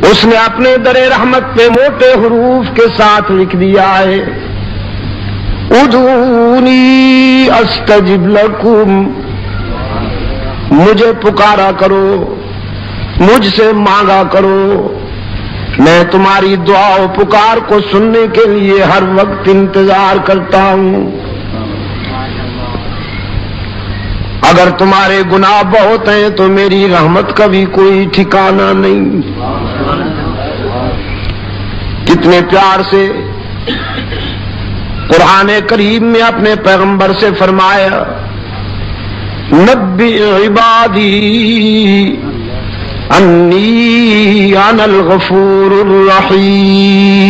اس نے اپنے در رحمت پہ موٹے حروف کے ساتھ لکھ دیا ہے ادعونی استجب لکم، مجھے پکارا کرو، مجھ سے مانگا کرو، میں تمہاری دعا و پکار کو سننے کے لیے ہر وقت انتظار کرتا ہوں۔ اگر تمہارے گناہ بہت ہیں تو میری رحمت کا بھی کوئی ٹھکانہ نہیں۔ کتنے پیار سے قرآن کریم میں اپنے پیغمبر سے فرمایا نبی عبادی انی انا الغفور الرحیم،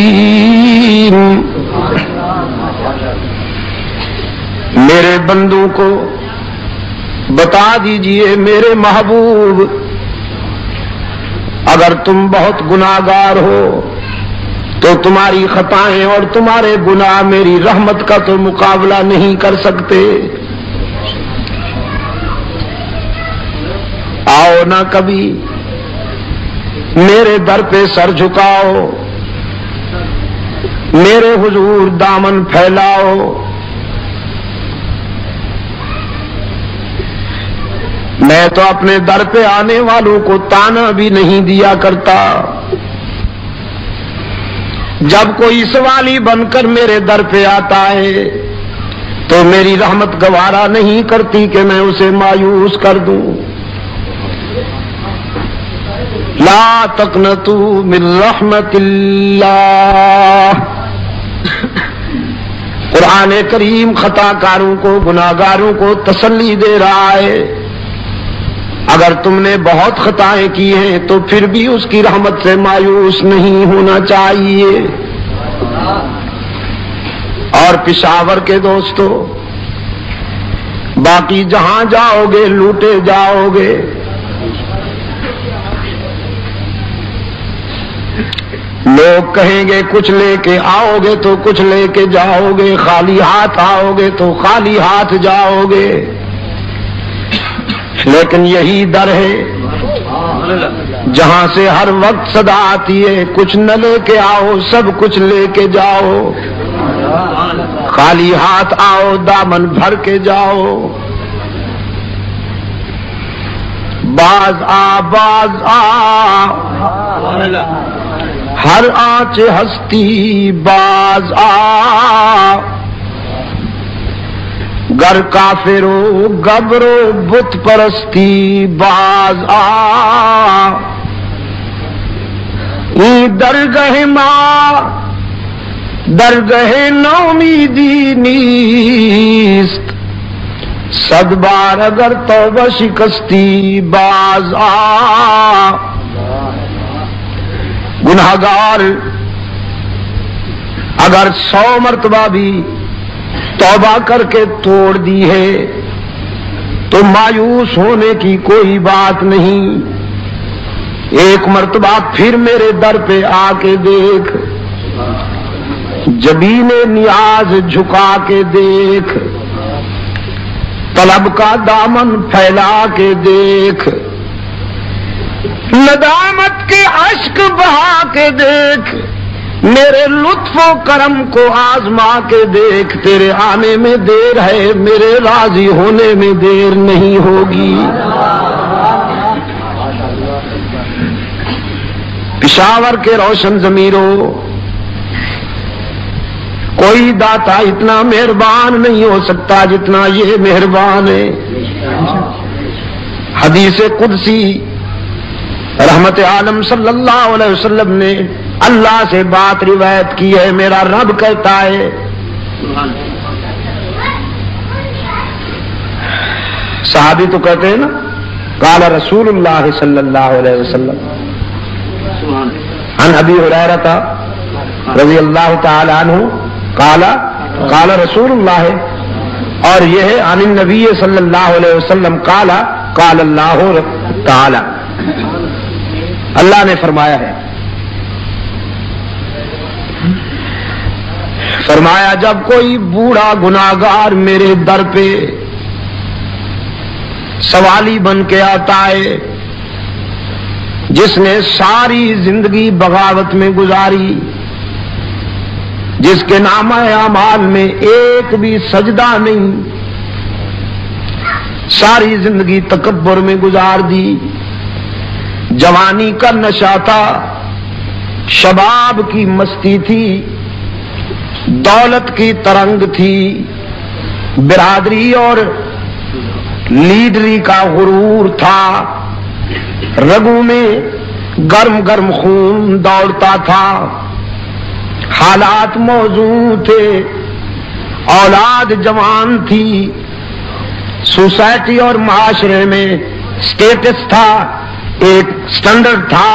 میرے بندوں کو بتا دیجئے میرے محبوب، اگر تم بہت گناہگار ہو تو تمہاری خطائیں اور تمہارے گناہ میری رحمت کا تو مقابلہ نہیں کر سکتے۔ آؤ نہ کبھی میرے در پہ سر جھکاؤ، میرے حضور دامن پھیلاؤ، میں تو اپنے در پہ آنے والوں کو تانا بھی نہیں دیا کرتا۔ جب کوئی سوالی بن کر میرے در پہ آتا ہے تو میری رحمت گوارا نہیں کرتی کہ میں اسے مایوس کر دوں۔ لا تقنطوا من رحمت اللہ، قرآن کریم خطا کاروں کو، گناہگاروں کو تسلی دے رہا ہے، اگر تم نے بہت خطائیں کی ہیں تو پھر بھی اس کی رحمت سے مایوس نہیں ہونا چاہیے۔ اور پشاور کے دوستو، باقی جہاں جاؤ گے لوٹے جاؤ گے۔ لوگ کہیں گے کچھ لے کے آؤ گے تو کچھ لے کے جاؤ گے، خالی ہاتھ آؤ گے تو خالی ہاتھ جاؤ گے، لیکن یہی در ہے جہاں سے ہر وقت صدا آتی ہے کچھ نہ لے کے آؤ سب کچھ لے کے جاؤ، خالی ہاتھ آؤ دامن بھر کے جاؤ۔ باز آ ہر آنچ ہستی باز آ، گر کافرو گبرو بت پرستی باز آ، درگہ ماں درگہ نومیدی نیست، صد بار اگر توبہ شکستی باز آ۔ گناہگار اگر 100 مرتبہ بھی توبہ کر کے توڑ دی ہے تو مایوس ہونے کی کوئی بات نہیں، ایک مرتبہ پھر میرے در پہ آ کے دیکھ، جبین نیاز جھکا کے دیکھ، طلب کا دامن پھیلا کے دیکھ، ندامت کے اشک بہا کے دیکھ، میرے لطف و کرم کو آزما کے دیکھ، تیرے آنے میں دیر ہے میرے راضی ہونے میں دیر نہیں ہوگی۔ پشاور کے روشن ضمیروں، کوئی داتا اتنا مہربان نہیں ہو سکتا جتنا یہ مہربان ہے۔ حدیث قدسی رحمت عالم صلی اللہ علیہ وسلم نے اللہ سے بات روایت کی ہے، میرا رب کہتا ہے صحابی تو کہتے ہیں نا قال رسول اللہ صلی اللہ علیہ وسلم عن ابی ہریرہ رضی اللہ تعالی عنہ قال رسول اللہ، اور یہ ہے عن النبی صلی اللہ علیہ وسلم قال اللہ تعالی، اللہ نے فرمایا ہے، فرمایا جب کوئی بوڑھا گناہگار میرے در پہ سوالی بن کے آتا ہے، جس نے ساری زندگی بغاوت میں گزاری، جس کے نامہ اعمال میں ایک بھی سجدہ نہیں، ساری زندگی تکبر میں گزار دی، جوانی کا نشہ تھا، شباب کی مستی تھی، دولت کی ترنگ تھی، برادری اور لیڈری کا غرور تھا، رگوں میں گرم گرم خون دوڑتا تھا، حالات موزوں تھے، اولاد جوان تھی، سوسائٹی اور معاشرے میں سٹیٹس تھا، ایک سٹینڈرڈ تھا،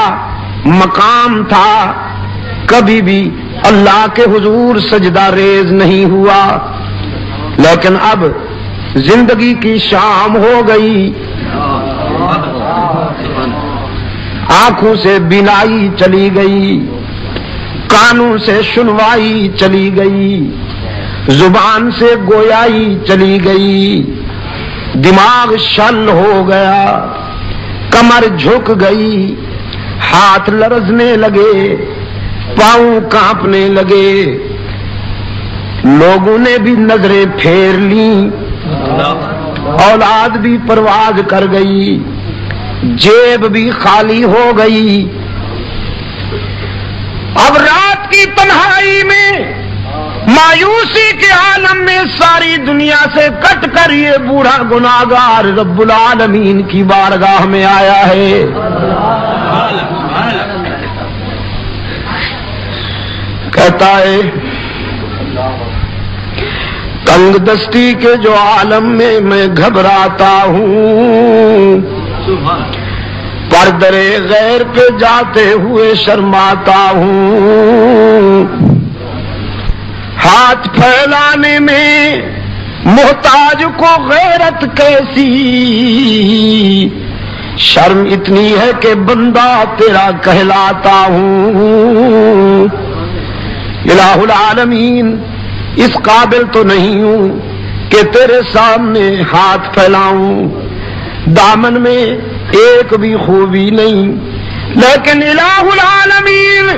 مقام تھا، کبھی بھی اللہ کے حضور سجدہ ریز نہیں ہوا، لیکن اب زندگی کی شام ہو گئی، آنکھوں سے بینائی چلی گئی، کانوں سے سنوائی چلی گئی، زبان سے گویائی چلی گئی، دماغ شل ہو گیا، کمر جھک گئی، ہاتھ لرزنے لگے، پاؤں کانپنے لگے، لوگوں نے بھی نظریں پھیر لیں، اولاد بھی پرواز کر گئی، جیب بھی خالی ہو گئی۔ اب رات کی تنہائی میں مایوسی کے عالم میں ساری دنیا سے کٹ کر یہ بوڑھا گناہگار رب العالمین کی بارگاہ میں آیا ہے۔ کہتا ہے تنگ دستی کے جو عالم میں میں گھبراتا ہوں، پردرے غیر پہ جاتے ہوئے شرماتا ہوں، ہاتھ پھیلانے میں محتاج کو غیرت کیسی، شرم اتنی ہے کہ بندہ تیرا کہلاتا ہوں۔ الہ العالمین اس قابل تو نہیں ہوں کہ تیرے سامنے ہاتھ پھیلاؤں، دامن میں ایک بھی خوبی نہیں، لیکن الہ العالمین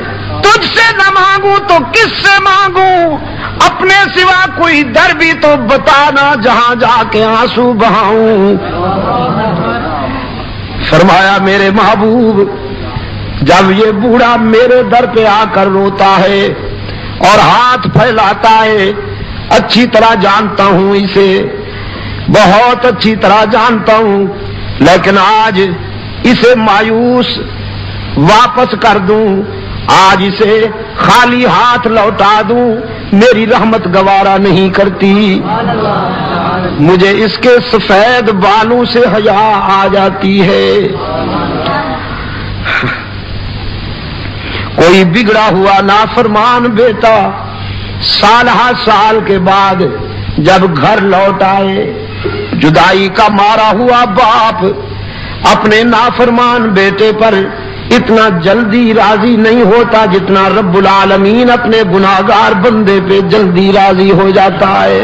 تجھ سے نہ مانگوں تو کس سے مانگوں، اپنے سوا کوئی در بھی تو بتانا جہاں جا کے آنسو بہاؤں۔ فرمایا میرے محبوب جب یہ بوڑھا میرے در پہ آ کر روتا ہے اور ہاتھ پھیلاتا ہے، اچھی طرح جانتا ہوں اسے، بہت اچھی طرح جانتا ہوں، لیکن آج اسے مایوس واپس کر دوں، آج اسے خالی ہاتھ لوٹا دوں، میری رحمت گوارا نہیں کرتی، مجھے اس کے سفید بالوں سے حیا آ جاتی ہے۔ کوئی بگڑا ہوا نافرمان بیٹا سال ہر سال کے بعد جب گھر لوٹ آئے، جدائی کا مارا ہوا باپ اپنے نافرمان بیٹے پر اتنا جلدی راضی نہیں ہوتا جتنا رب العالمین اپنے گناہگار بندے پہ جلدی راضی ہو جاتا ہے۔